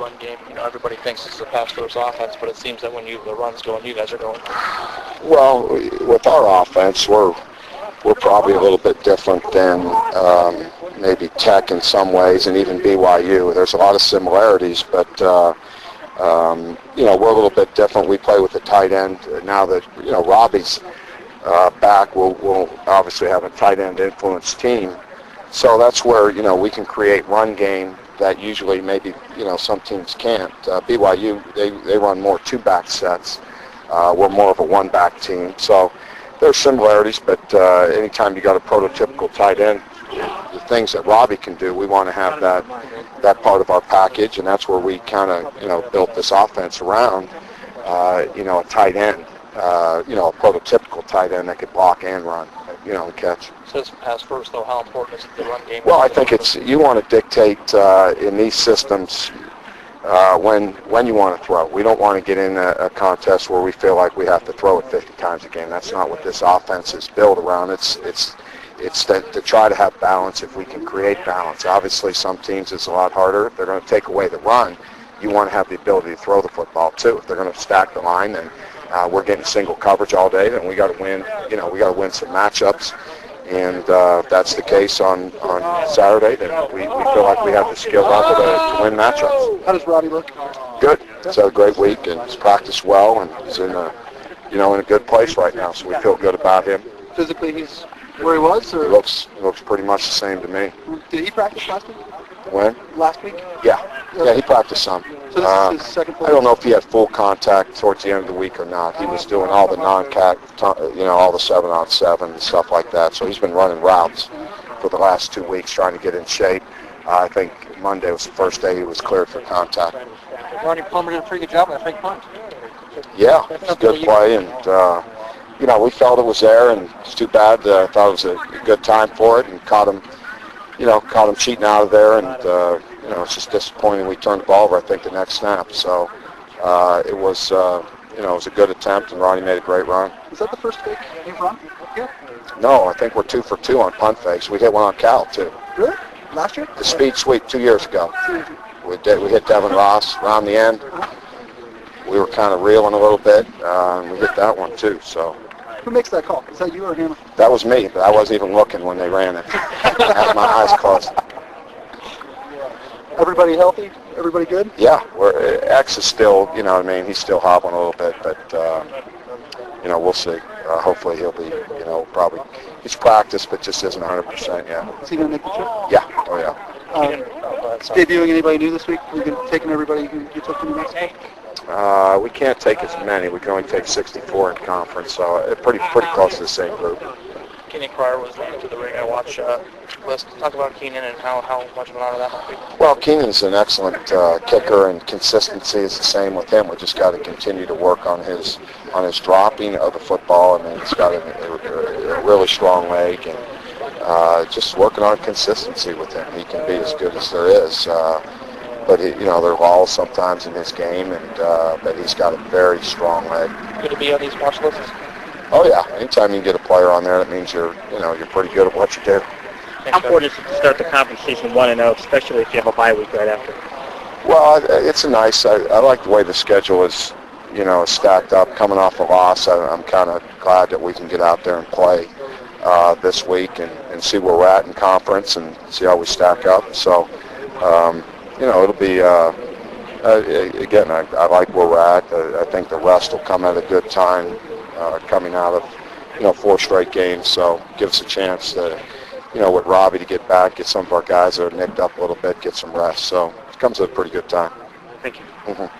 run game? Everybody thinks this is a pass-first offense, but it seems that when the run's going, you guys are going. Well, with our offense, we're probably a little bit different than maybe Tech in some ways, and even BYU. There's a lot of similarities, but we're a little bit different. We play with a tight end now that Robbie's back. We'll obviously have a tight end influenced team, so that's where we can create run game that usually maybe some teams can't. BYU they run more two-back sets. We're more of a one-back team, so there's similarities. But anytime you got a prototypical tight end, the things that Robbie can do, we want to have that part of our package, and that's where we kind of built this offense around a tight end, a prototypical tight end that could block and run, and catch. So it's pass first, though. How important is the run game? Well, I think you want to dictate in these systems when you want to throw. We don't want to get in a contest where we feel like we have to throw it 50 times a game. That's not what this offense is built around. It's to try to have balance if we can create balance. Obviously, some teams it's a lot harder. If they're going to take away the run, you want to have the ability to throw the football too. If they're going to stack the line, then we're getting single coverage all day. Then we got to win. We got to win some matchups. And if that's the case on Saturday, then we feel like we have the skill level to win matchups. How does Robbie look? Good. He's had a great week and he's practiced well, and he's in a good place right now. So we feel good about him. Physically, he's where he was, or he looks pretty much the same to me. Did he practice last week? When? Last week? Yeah, he practiced some. So this is his second play? I don't know if he had full contact towards the end of the week or not. He was doing all the non-contact, all the 7-on-7 and stuff like that. So he's been running routes for the last 2 weeks trying to get in shape. I think Monday was the first day he was cleared for contact. Ronnie Plummer did a pretty good job on a fake punt. Yeah, it was a good play, and we felt it was there, and it's too bad. I thought it was a good time for it, and caught him cheating out of there, and it's just disappointing we turned the ball over, I think, the next snap. So it was a good attempt, and Ronnie made a great run. Was that the first fake you've run here? No, I think we're 2 for 2 on punt fakes. We hit one on Cal, too. Really? Last year? The speed sweep 2 years ago. We hit Devin Ross around the end. We were kind of reeling a little bit, and we hit that one, too. So. Who makes that call? Is that you or him? That was me, but I wasn't even looking when they ran it. I had my eyes closed. Everybody healthy? Everybody good? Yeah, X is still, he's still hobbling a little bit, but, we'll see. Hopefully he'll be, probably, he's practiced, but just isn't 100% yet. Is he going to make the trip? Yeah, oh yeah. Debuting anybody new this week? We've been taking everybody who you took to New Mexico? We can't take as many. We can only take 64 in conference, so pretty close to the same group. Keenan Cryer was looking to the ring. I watched. Let's talk about Keenan and how much of an honor that might be. Well, Keenan's an excellent kicker, and consistency is the same with him. We just got to continue to work on his dropping of the football. I mean, he's got a really strong leg, and just working on consistency with him. He can be as good as there is. But there are walls sometimes in his game, but he's got a very strong leg. Good to be on these watch lists. Oh yeah, anytime you can get a player on there, that means you're pretty good at what you do. How important is it to start the conference season 1-0, especially if you have a bye week right after? Well, it's I like the way the schedule is, stacked up. Coming off a loss, I'm kind of glad that we can get out there and play this week and see where we're at in conference and see how we stack up. So. It'll be, again, I like where we're at. I think the rest will come at a good time coming out of, 4 straight games. So give us a chance to, with Robbie to get back, get some of our guys that are nicked up a little bit, get some rest. So it comes at a pretty good time. Thank you. Mm-hmm.